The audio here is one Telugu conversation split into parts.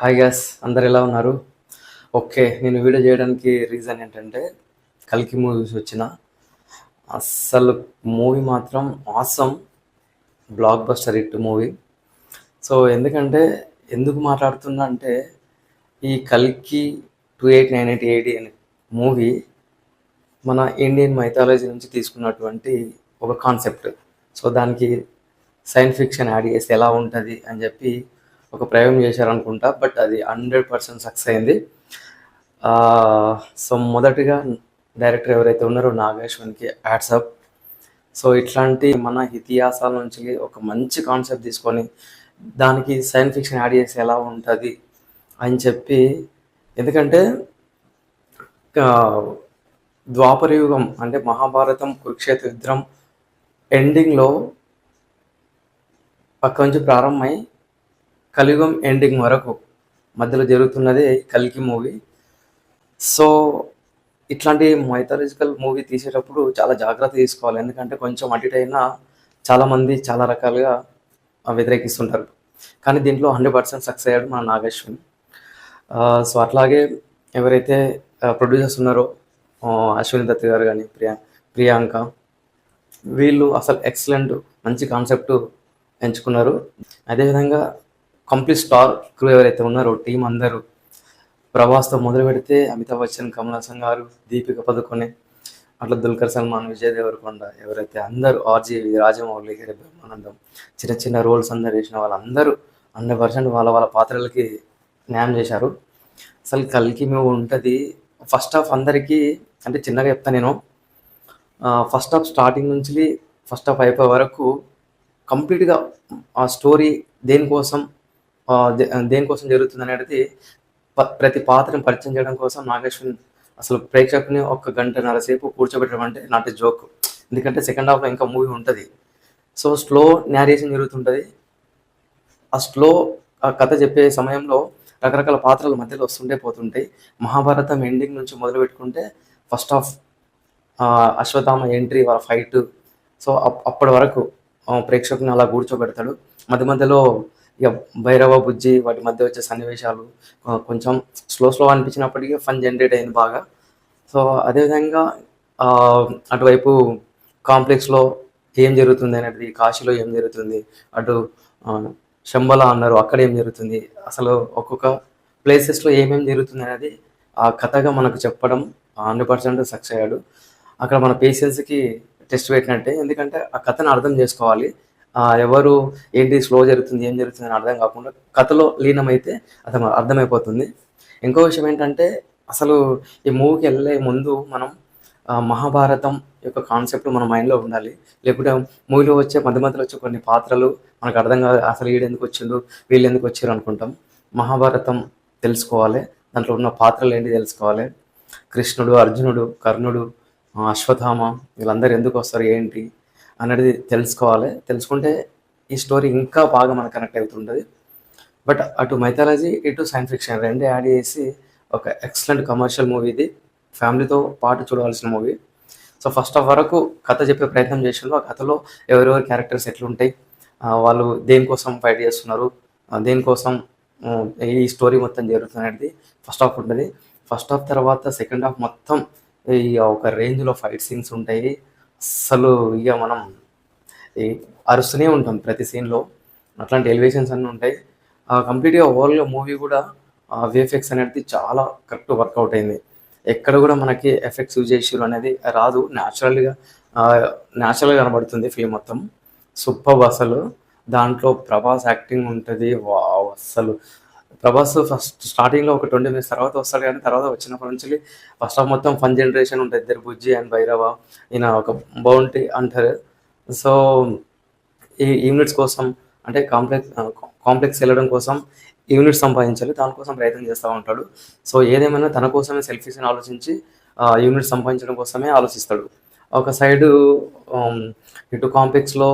హాయ్ గ్యాస్ అందరు ఎలా ఉన్నారు? ఓకే, నేను వీడియో చేయడానికి రీజన్ ఏంటంటే కల్కి మూవీస్ వచ్చిన అస్సలు మూవీ మాత్రం awesome block buster hit movie. So ఎందుకు మాట్లాడుతున్నా అంటే ఈ కల్కి 2898 అనే మూవీ మన ఇండియన్ మైథాలజీ నుంచి తీసుకున్నటువంటి ఒక కాన్సెప్ట్. సో దానికి సైన్స్ ఫిక్షన్ యాడ్ చేస్తే ఎలా ఉంటుంది అని చెప్పి ఒక ప్రయోగం చేశారనుకుంటా. బట్ అది 100% సక్సెస్ అయింది. సో మొదటిగా డైరెక్టర్ ఎవరైతే ఉన్నారో నాగేశ్వన్కి యాడ్సప్. సో ఇట్లాంటి మన ఇతిహాసాల నుంచి ఒక మంచి కాన్సెప్ట్ తీసుకొని దానికి సైన్స్ ఫిక్షన్ యాడ్ చేస్తే ఎలా ఉంటుంది అని చెప్పి, ఎందుకంటే ద్వాపర యుగం అంటే మహాభారతం కురుక్షేత్ర యుద్ధం ఎండింగ్లో పక్క నుంచి ప్రారంభమై కలియుగం ఎండింగ్ వరకు మధ్యలో జరుగుతున్నదే కల్కి మూవీ. సో ఇట్లాంటి మైథాలజికల్ మూవీ తీసేటప్పుడు చాలా జాగ్రత్త తీసుకోవాలి. ఎందుకంటే కొంచెం అటు ఇటు అయినా చాలామంది చాలా రకాలుగా వ్యతిరేకిస్తుంటారు. కానీ దీంట్లో 100% సక్సెస్ అయ్యాడు మన నాగేశ్వన్. సో అట్లాగే ఎవరైతే ప్రొడ్యూసర్స్ ఉన్నారో అశ్విని దత్ గారు కానీ ప్రియాంక, వీళ్ళు అసలు ఎక్సలెంట్ మంచి కాన్సెప్ట్ ఎంచుకున్నారు. అదేవిధంగా కంప్లీట్ స్టార్ క్రూ ఎవరైతే ఉన్నారో టీం అందరూ, ప్రభాస్తో మొదలు పెడితే అమితాబ్ బచ్చన్, కమల్ హాసన్ గారు, దీపిక పదుకొనే, అట్లా దుల్కర్ సల్మాన్, విజయ్ దేవరకొండ, ఎవరైతే అందరూ ఆర్జీవి, రాజమౌళి, బ్రహ్మానందం, చిన్న చిన్న రోల్స్ అందరు చేసిన వాళ్ళందరూ 100% వాళ్ళ పాత్రలకి న్యాయం చేశారు. అసలు కల్కి మూవీ ఉంటుంది. ఫస్ట్ హాఫ్ అందరికీ అంటే చిన్నగా చెప్తాను నేను. ఫస్ట్ హాఫ్ స్టార్టింగ్ నుంచి ఫస్ట్ హాఫ్ అయిపోయే వరకు కంప్లీట్గా ఆ స్టోరీ దేనికోసం జరుగుతుంది అనేది ప్రతి పాత్రను పరిచయం చేయడం కోసం నాగేశ్వన్ అసలు ప్రేక్షకుని 1 గంటన్నర సేపు కూర్చోబెట్టడం అంటే నాట్ జోక్. ఎందుకంటే సెకండ్ హాఫ్లో ఇంకా మూవీ ఉంటుంది. సో స్లో నేరేషన్ జరుగుతుంటుంది. ఆ కథ చెప్పే సమయంలో రకరకాల పాత్రల మధ్యలో వస్తుంటే పోతుంటాయి. మహాభారతం ఎండింగ్ నుంచి మొదలు పెట్టుకుంటే ఫస్ట్ హాఫ్ అశ్వత్థామ ఎంట్రీ, వాళ్ళ ఫైట్. సో అప్పటి వరకు ప్రేక్షకుని అలా కూర్చోబెడతాడు. మధ్యలో ఇక భైరవ, బుజ్జి వాటి మధ్య వచ్చే సన్నివేశాలు కొంచెం స్లో అనిపించినప్పటికీ ఫన్ జనరేట్ అయింది బాగా. సో అదేవిధంగా అటువైపు కాంప్లెక్స్లో ఏం జరుగుతుంది అనేది, కాశీలో ఏం జరుగుతుంది, అటు శంబల అన్నారు అక్కడ ఏం జరుగుతుంది, అసలు ఒక్కొక్క ప్లేసెస్లో ఏమేమి జరుగుతుంది అనేది ఆ కథగా మనకు చెప్పడం 100% సక్సెస్ అయ్యాడు. అక్కడ మన పేషెన్స్కి టెస్ట్ పెట్టినట్టే. ఎందుకంటే ఆ కథను అర్థం చేసుకోవాలి. ఎవరు ఏంటి స్లో జరుగుతుంది ఏం జరుగుతుంది అని అర్థం కాకుండా కథలో లీనమైతే అర్థమైపోతుంది. ఇంకో విషయం ఏంటంటే అసలు ఈ మూవీకి వెళ్ళే ముందు మనం మహాభారతం యొక్క కాన్సెప్ట్ మన మైండ్లో ఉండాలి. లేకుంటే మూవీలో మధ్యలో వచ్చే కొన్ని పాత్రలు మనకు అర్థం కాదు. అసలు వీడు ఎందుకు వచ్చిండు, వీళ్ళు ఎందుకు వచ్చారు అనుకుంటాం. మహాభారతం తెలుసుకోవాలి, దాంట్లో ఉన్న పాత్రలు ఏంటి తెలుసుకోవాలి. కృష్ణుడు, అర్జునుడు, కర్ణుడు, అశ్వత్థామ వీళ్ళందరూ ఎందుకు వస్తారు ఏంటి అనేది తెలుసుకోవాలి. తెలుసుకుంటే ఈ స్టోరీ ఇంకా బాగా మనకు కనెక్ట్ అవుతుంటుంది. బట్ అటు మైథాలజీ ఇటు సైన్స్ ఫిక్షన్ రెండు యాడ్ చేసి ఒక ఎక్సలెంట్ కమర్షియల్ మూవీ. ఇది ఫ్యామిలీతో పాటు చూడవలసిన మూవీ. సో ఫస్ట్ ఆఫ్ వరకు కథ చెప్పే ప్రయత్నం చేసిండ్రు. ఆ కథలో ఎవరెవరి క్యారెక్టర్స్ ఎట్లుంటాయి, వాళ్ళు దేనికోసం ఫైట్ చేస్తున్నారు, దేనికోసం ఈ స్టోరీ మొత్తం జరుగుతుంది అనేది ఫస్ట్ హాఫ్ ఉంటుంది. ఫస్ట్ హాఫ్ తర్వాత సెకండ్ హాఫ్ మొత్తం ఈ ఒక రేంజ్లో ఫైట్ సీన్స్ ఉంటాయి. అస్సలు ఇక మనం అరుస్తూనే ఉంటాం ప్రతి సీన్లో. అట్లాంటి ఎలివేషన్స్ అన్నీ ఉంటాయి. కంప్లీట్గా ఓవరాల్గా మూవీ కూడా విఎఫ్ఎక్స్ అనేది చాలా కరెక్ట్ వర్కౌట్ అయింది. ఎక్కడ కూడా మనకి ఎఫెక్ట్స్ యూజ్ చేసారు అనేది రాదు. న్యాచురల్గా కనబడుతుంది ఫిల్మ్ మొత్తం. సూపర్. అసలు దాంట్లో ప్రభాస్ యాక్టింగ్ ఉంటుంది. వావ్, అస్సలు ప్రభాస్ ఫస్ట్ స్టార్టింగ్లో ఒక 20 minutes తర్వాత వస్తాడు, కానీ తర్వాత వచ్చినప్పటి నుంచి ఫస్ట్ హాఫ్ మొత్తం ఫన్ జనరేషన్ ఉంటుంది. ఇద్దరు బుజ్జి అండ్ భైరవ ఈయన ఒక బౌంటీ అంటారు. సో ఈ యూనిట్స్ కోసం అంటే కాంప్లెక్స్ వెళ్ళడం కోసం యూనిట్స్ సంపాదించాలి, దానికోసం ప్రయత్నం చేస్తూ ఉంటాడు. సో ఏదేమైనా తన కోసమే సెల్ఫీస్ అని ఆలోచించి యూనిట్స్ సంపాదించడం కోసమే ఆలోచిస్తాడు. ఒక సైడు ఇటు కాంప్లెక్స్లో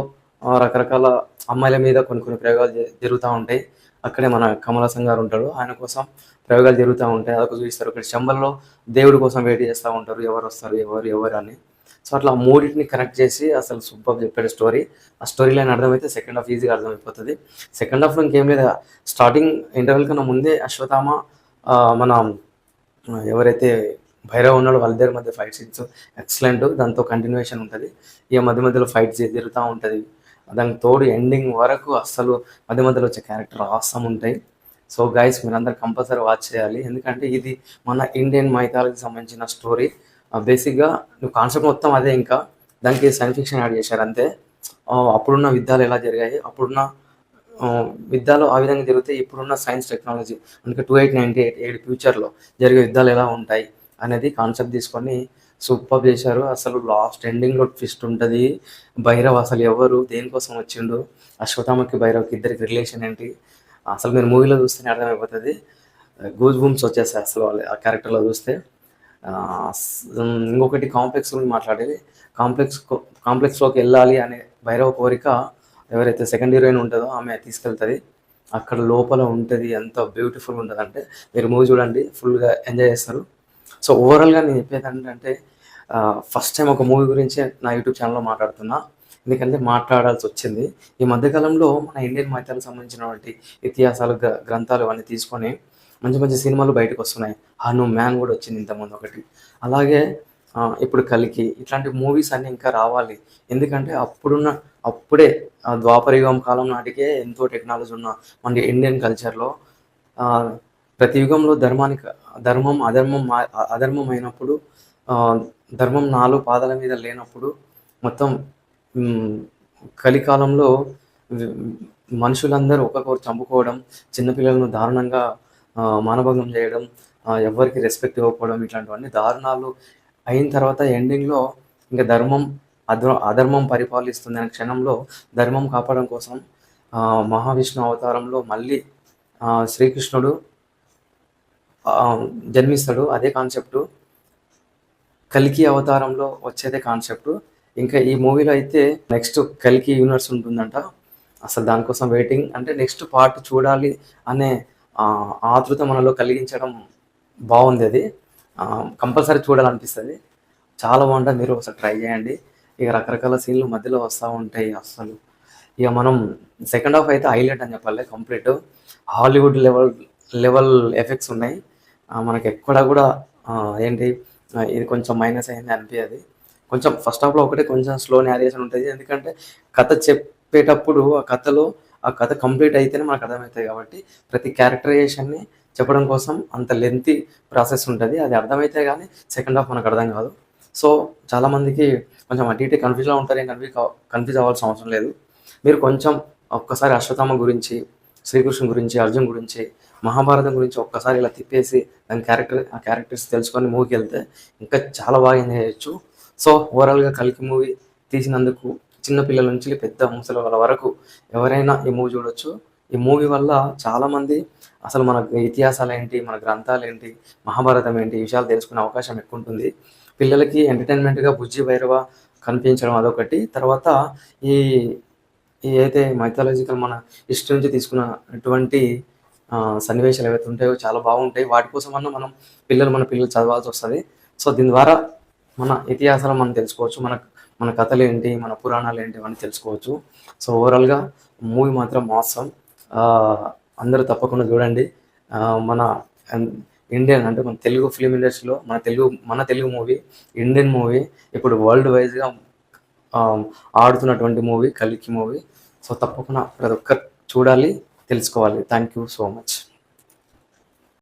రకరకాల అమ్మాయిల మీద కొన్ని ప్రయోగాలు జరుగుతూ ఉంటాయి. అక్కడే మన కమల్ హాసన్ గారు ఉంటాడు, ఆయన కోసం ప్రయోగాలు జరుగుతూ ఉంటాయి. అదొక చూపిస్తారు. ఇక్కడ శంబల్లో దేవుడి కోసం వెయిట్ చేస్తూ ఉంటారు, ఎవరు వస్తారు ఎవరు అని. సో అట్లా మూడింటిని కనెక్ట్ చేసి అసలు సూపర్ చెప్పాడు స్టోరీ. ఆ స్టోరీ లైన్ అర్థమైతే సెకండ్ హాఫ్ ఈజీగా అర్థమైపోతుంది. సెకండ్ హాఫ్లో ఇంకేం లేదు, స్టార్టింగ్ ఇంటర్వెల్ కన్నా ముందే అశ్వత్థామ మన ఎవరైతే భైరవ్ ఉన్నాడో వాళ్ళిద్దరి మధ్య ఫైట్ సీన్స్ ఎక్సలెంట్. దాంతో కంటిన్యూషన్ ఉంటుంది, ఇక మధ్య మధ్యలో ఫైట్ జరుగుతూ ఉంటుంది. దానికి తోడు ఎండింగ్ వరకు అస్సలు మధ్య మధ్యలో వచ్చే క్యారెక్టర్ ఆసమ్ ఉంటాయి. సో గైస్ మీరందరూ కంపల్సరీ వాచ్ చేయాలి, ఎందుకంటే ఇది మన ఇండియన్ మైథాలజీకి సంబంధించిన స్టోరీ. బేసిక్గా నువ్వు కాన్సెప్ట్ మొత్తం అదే, ఇంకా దానికి సైన్స్ ఫిక్షన్ యాడ్ చేశారు అంతే. అప్పుడున్న యుద్ధాలు ఎలా జరిగాయి, అప్పుడున్న యుద్ధాలు ఆ విధంగా జరిగితే ఇప్పుడున్న సైన్స్ టెక్నాలజీ అందుకే 2898 ఫ్యూచర్లో జరిగే యుద్ధాలు ఎలా ఉంటాయి అనేది కాన్సెప్ట్ తీసుకొని సూపర్ చేశారు. అసలు లాస్ట్ ఎండింగ్లో ట్విస్ట్ ఉంటుంది. భైరవ్ అసలు ఎవరు, దేనికోసం వచ్చిండు, అశ్వత్థామకి భైరవ్కి ఇద్దరికి రిలేషన్ ఏంటి, అసలు మీరు మూవీలో చూస్తేనే అర్థమైపోతుంది. గూజ్ బూమ్స్ వచ్చేస్తాయి అసలు వాళ్ళు ఆ క్యారెక్టర్లో చూస్తే. ఇంకొకటి కాంప్లెక్స్ గురించి మాట్లాడేది. కాంప్లెక్స్లోకి వెళ్ళాలి అనే భైరవ కోరిక ఎవరైతే సెకండ్ హీరోయిన్ ఉంటుందో ఆమె తీసుకెళ్తుంది. అక్కడ లోపల ఉంటుంది, ఎంత బ్యూటిఫుల్ ఉంటుంది అంటే మీరు మూవీ చూడండి, ఫుల్గా ఎంజాయ్ చేస్తారు. సో ఓవరాల్గా నేను చెప్పేది ఏంటంటే ఫస్ట్ టైం ఒక మూవీ గురించి నా యూట్యూబ్ ఛానల్లో మాట్లాడుతున్నా, ఎందుకంటే మాట్లాడాల్సి వచ్చింది. ఈ మధ్యకాలంలో మన ఇండియన్ మైథాలజీకి సంబంధించినటువంటి ఇతిహాసాలు గ్రంథాలు అన్నీ తీసుకొని మంచి మంచి సినిమాలు బయటకు వస్తున్నాయి. హనుమాన్ కూడా వచ్చింది ఇంతకుముందు ఒకటి. అలాగే ఇప్పుడు కలికి, ఇట్లాంటి మూవీస్ అన్నీ ఇంకా రావాలి. ఎందుకంటే అప్పుడే ద్వాపరయుగం కాలం నాటికే ఎంతో టెక్నాలజీ ఉన్న మన ఇండియన్ కల్చర్లో ప్రతి యుగంలో ధర్మం అధర్మం అయినప్పుడు, ధర్మం 4 పాదాల మీద లేనప్పుడు, మొత్తం కలికాలంలో మనుషులందరూ ఒకరికొకరు చంపుకోవడం, చిన్నపిల్లలను దారుణంగా మానభంగం చేయడం, ఎవరికి రెస్పెక్ట్ ఇవ్వకపోవడం, ఇట్లాంటివన్నీ దారుణాలు అయిన తర్వాత ఎండింగ్లో ఇంకా అధర్మం పరిపాలిస్తుంది అనే క్షణంలో ధర్మం కాపాడడం కోసం మహావిష్ణు అవతారంలో మళ్ళీ శ్రీకృష్ణుడు జన్మిస్తాడు. అదే కాన్సెప్టు కల్కి అవతారంలో వచ్చేదే కాన్సెప్టు. ఇంకా ఈ మూవీలో అయితే నెక్స్ట్ కల్కి యూనివర్స్ ఉంటుందంట. అసలు దానికోసం వెయిటింగ్, అంటే నెక్స్ట్ పార్ట్ చూడాలి అనే ఆతృత మనలో కలిగించడం బాగుంది. అది కంపల్సరీ చూడాలనిపిస్తుంది, చాలా బాగుంటుంది. మీరు ఒకసారి ట్రై చేయండి. ఇక రకరకాల సీన్లు మధ్యలో వస్తూ ఉంటాయి. అసలు ఇక మనం సెకండ్ హాఫ్ అయితే హైలైట్ అని చెప్పాలి. కంప్లీట్ హాలీవుడ్ లెవెల్ ఎఫెక్ట్స్ ఉన్నాయి. మనకి ఎక్కడ కూడా ఏంటి ఇది కొంచెం మైనస్ అయింది అనిపించదు. కొంచెం ఫస్ట్ హాఫ్లో ఒకటే కొంచెం స్లో నేరేషన్ ఉంటుంది, ఎందుకంటే కథ చెప్పేటప్పుడు ఆ కథ కంప్లీట్ అయితేనే మనకు అర్థమవుతుంది. కాబట్టి ప్రతి క్యారెక్టరైజేషన్ని చెప్పడం కోసం అంత లెంతీ ప్రాసెస్ ఉంటుంది. అది అర్థమైతే కానీ సెకండ్ హాఫ్ మనకు అర్థం కాదు. సో చాలామందికి కొంచెం అటు ఇటు కన్ఫ్యూజ్లో ఉంటారు, ఏం కన్ఫ్యూజ్ అవ్వాల్సిన అవసరం లేదు. మీరు కొంచెం ఒక్కసారి అశ్వత్థామ గురించి, శ్రీకృష్ణుని గురించి, అర్జున్ గురించి, మహాభారతం గురించి ఒక్కసారి ఇలా తిప్పేసి ఆ క్యారెక్టర్స్ తెలుసుకొని మూవీకి వెళ్తే ఇంకా చాలా బాగా ఎంజాయ్ చేయొచ్చు. సో ఓవరాల్గా కల్కి మూవీ తీసినందుకు చిన్నపిల్లల నుంచి పెద్ద ముసలి వాళ్ళ వరకు ఎవరైనా ఈ మూవీ చూడొచ్చు. ఈ మూవీ వల్ల చాలామంది అసలు మన ఇతిహాసాలు ఏంటి, మన గ్రంథాలు ఏంటి, మహాభారతం ఏంటి, ఈ విషయాలు తెలుసుకునే అవకాశం ఎక్కువ ఉంటుంది. పిల్లలకి ఎంటర్టైన్మెంట్గా బుజ్జి భైరవ కనిపించడం అదొకటి. తర్వాత ఈ అయితే మైథాలజికల్ మన హిస్టరీ నుంచి తీసుకున్నటువంటి సన్నివేశాలు ఏవైతే ఉంటాయో చాలా బాగుంటాయి. వాటి కోసం మనం మన పిల్లలు చదవాల్సి వస్తుంది. సో దీని ద్వారా మన ఇతిహాసాలు మనం తెలుసుకోవచ్చు, మన కథలు ఏంటి, మన పురాణాలు ఏంటి అవన్నీ తెలుసుకోవచ్చు. సో ఓవరాల్గా మూవీ మాత్రం మాసం, అందరూ తప్పకుండా చూడండి. మన ఇండియన్ అంటే మన తెలుగు ఫిలిం ఇండస్ట్రీలో మన తెలుగు మూవీ, ఇండియన్ మూవీ ఇప్పుడు వరల్డ్ వైజ్గా ఆడుతున్నటువంటి మూవీ కల్కి మూవీ. సో తప్పకుండా ప్రతి ఒక్కరు చూడాలి, తెలుసుకోవాలి. Thank you so much.